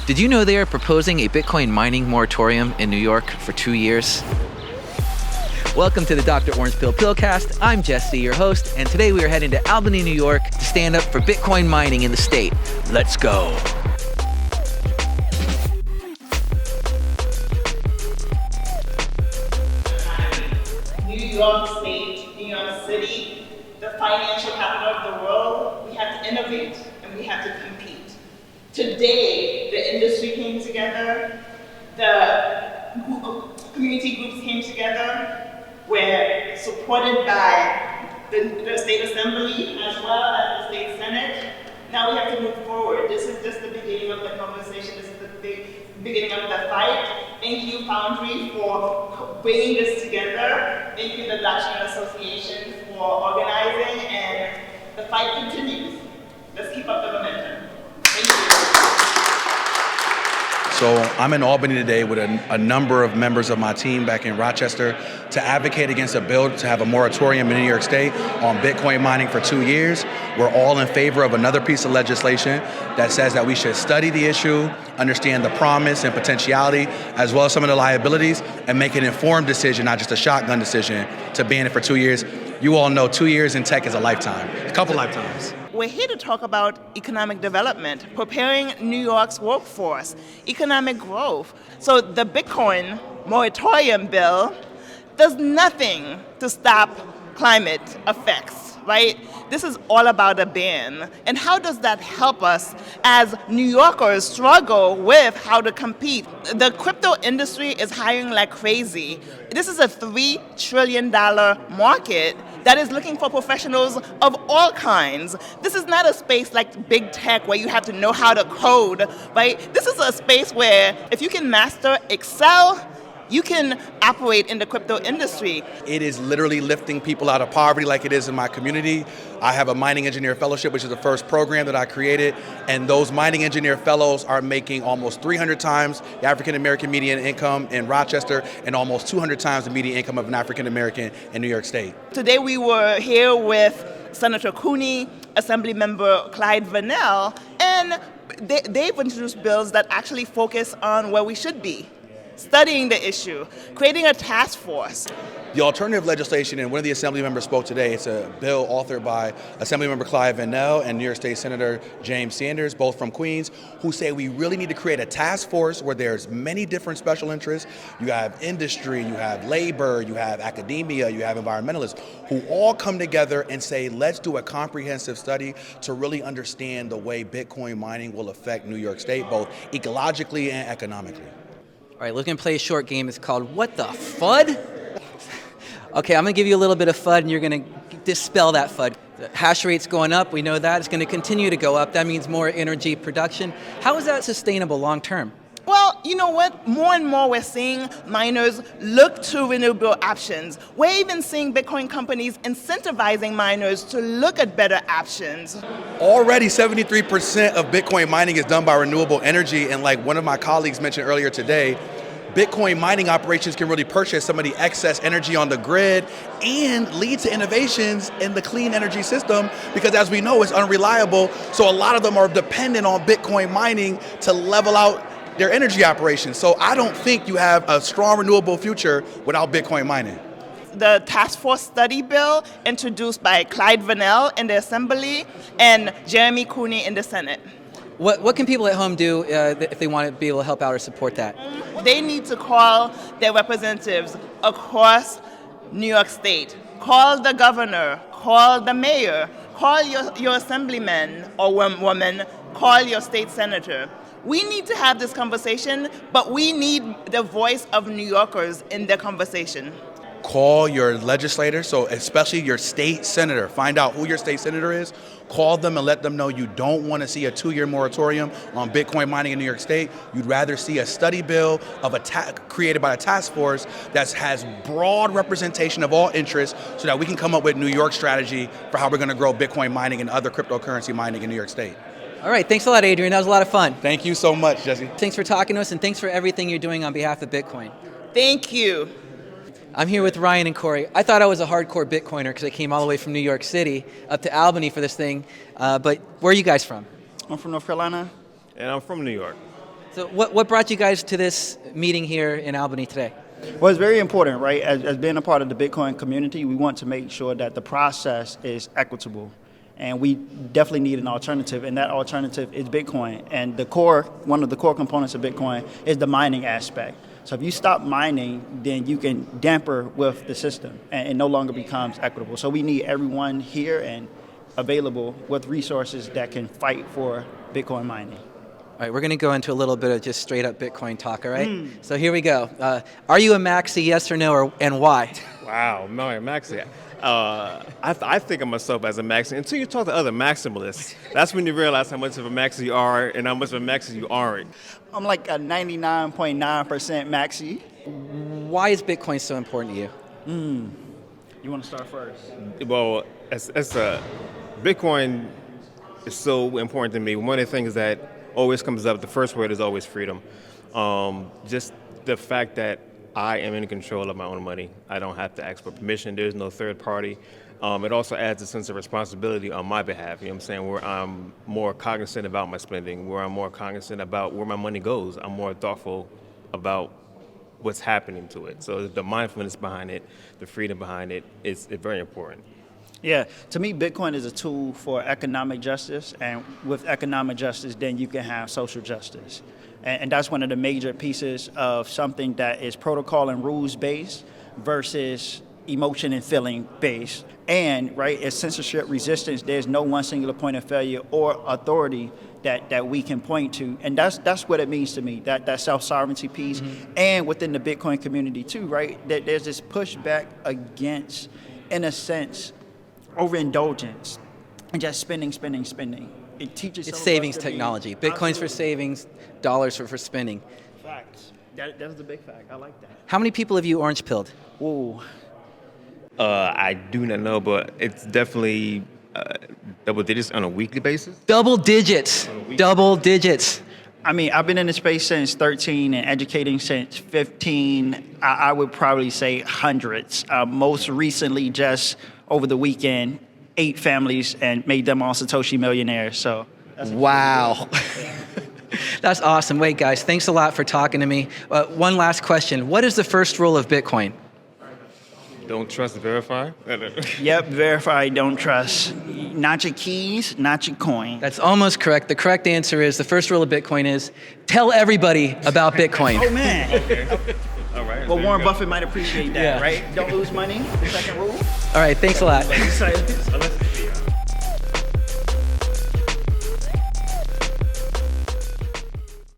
Did you know they are proposing a Bitcoin mining moratorium in New York for 2 years? Welcome to the Dr. Orange Pill Pillcast. I'm Jesse, your host, and today we are heading to Albany, New York to stand up for Bitcoin mining in the state. Let's go. New York State, New York City, the financial capital of the world, we have to innovate and we have to compete. Today, the industry came together, the community groups came together, we're supported by the State Assembly as well as the State Senate. Now we have to move forward. This is just the beginning of the conversation. This is the beginning of the fight. Thank you, Foundry, for bringing this together. Thank you, the Blockchain Association, for organizing, and the fight continues. Let's keep up the momentum. Thank you. So I'm in Albany today with a number of members of my team back in Rochester to advocate against a bill to have a moratorium in New York State on Bitcoin mining for 2 years. We're all in favor of another piece of legislation that says that we should study the issue, understand the promise and potentiality, as well as some of the liabilities, and make an informed decision, not just a shotgun decision, to ban it for 2 years. You all know 2 years in tech is a lifetime, a couple lifetimes. We're here to talk about economic development, preparing New York's workforce, economic growth. So the Bitcoin moratorium bill does nothing to stop climate effects, right? This is all about a ban. And how does that help us as New Yorkers struggle with how to compete? The crypto industry is hiring like crazy. This is a $3 trillion market that is looking for professionals of all kinds. This is not a space like big tech where you have to know how to code, right? This is a space where if you can master Excel, you can operate in the crypto industry. It is literally lifting people out of poverty like it is in my community. I have a mining engineer fellowship, which is the first program that I created, and those mining engineer fellows are making almost 300 times the African American median income in Rochester and almost 200 times the median income of an African American in New York State. Today we were here with Senator Cooney, Assemblymember Clyde Vannell, and they've introduced bills that actually focus on where we should be. Studying the issue, creating a task force. The alternative legislation, and one of the assembly members spoke today, it's a bill authored by Assemblymember Clyde Vannell and New York State Senator James Sanders, both from Queens, who say we really need to create a task force where there's many different special interests. You have industry, you have labor, you have academia, you have environmentalists, who all come together and say, let's do a comprehensive study to really understand the way Bitcoin mining will affect New York State, both ecologically and economically. All right, we're going to play a short game. It's called What the FUD? Okay, I'm going to give you a little bit of FUD, and you're going to dispel that FUD. The hash rate's going up. We know that. It's going to continue to go up. That means more energy production. How is that sustainable long term? Well, you know what? More and more we're seeing miners look to renewable options. We're even seeing Bitcoin companies incentivizing miners to look at better options. Already 73% of Bitcoin mining is done by renewable energy, and like one of my colleagues mentioned earlier today, Bitcoin mining operations can really purchase some of the excess energy on the grid and lead to innovations in the clean energy system, because as we know, it's unreliable. So a lot of them are dependent on Bitcoin mining to level out their energy operations. So I don't think you have a strong renewable future without Bitcoin mining. The task force study bill introduced by Clyde Vannell in the Assembly and Jeremy Cooney in the Senate. What can people at home do if they want to be able to help out or support that? They need to call their representatives across New York State. Call the governor, call the mayor, call your assemblyman or woman, call your state senator. We need to have this conversation, but we need the voice of New Yorkers in the conversation. Call your legislator, so especially your state senator. Find out who your state senator is. Call them and let them know you don't want to see a 2-year moratorium on Bitcoin mining in New York State. You'd rather see a study bill of created by a task force that has broad representation of all interests so that we can come up with New York strategy for how we're going to grow Bitcoin mining and other cryptocurrency mining in New York State. All right, thanks a lot, Adrian. That was a lot of fun. Thank you so much, Jesse. Thanks for talking to us, and thanks for everything you're doing on behalf of Bitcoin. Thank you. I'm here with Ryan and Corey. I thought I was a hardcore Bitcoiner because I came all the way from New York City up to Albany for this thing. But where are you guys from? I'm from North Carolina. And I'm from New York. So what brought you guys to this meeting here in Albany today? Well, it's very important, right? As being a part of the Bitcoin community, we want to make sure that the process is equitable. And we definitely need an alternative, and that alternative is Bitcoin. And one of the core components of Bitcoin is the mining aspect. So if you stop mining, then you can damper with the system, and it no longer becomes equitable. So we need everyone here and available with resources that can fight for Bitcoin mining. All right, we're going to go into a little bit of just straight up Bitcoin talk, all right? So here we go. Are you a maxi, yes or no, and why? Wow, no, Maxi. I think of myself as a Maxi. Until you talk to other maximalists, that's when you realize how much of a Maxi you are and how much of a Maxi you aren't. I'm like a 99.9% maxi. Why is Bitcoin so important to you? You want to start first? Well, Bitcoin is so important to me. One of the things that always comes up, the first word is always freedom. Just the fact that I am in control of my own money. I don't have to ask for permission. There's no third party. It also adds a sense of responsibility on my behalf, you know what I'm saying, where I'm more cognizant about my spending, where I'm more cognizant about where my money goes. I'm more thoughtful about what's happening to it. So the mindfulness behind it, the freedom behind it, it's very important. Yeah, to me, Bitcoin is a tool for economic justice, and with economic justice, then you can have social justice. And that's one of the major pieces of something that is protocol and rules based versus emotion and feeling based. And right, as censorship resistance, there's no one singular point of failure or authority that we can point to. And that's what it means to me, that self-sovereignty piece. And within the Bitcoin community too, right? There's this pushback against, in a sense, overindulgence and just spending. It teaches It's some of us savings to be- technology. Bitcoin's for savings, dollars for spending. Facts. That's the big fact. I like that. How many people have you orange pilled? Ooh. I do not know, but it's definitely double digits on a weekly basis. Double digits. Double digits. I mean, I've been in the space since 13 and educating since 15. I would probably say hundreds. Most recently, just over the weekend, 8 families and made them all Satoshi millionaires. So, Wow. That's awesome. Wait, guys, thanks a lot for talking to me. One last question. What is the first rule of Bitcoin? Don't trust, verify. yep, verify, don't trust. Not your keys, not your coin. That's almost correct. The correct answer is the first rule of Bitcoin is tell everybody about Bitcoin. Oh, man. All right. Well, there Warren you go. Buffett might appreciate that, Yeah. right? Don't lose money. The second rule. All right, thanks a lot. Excited.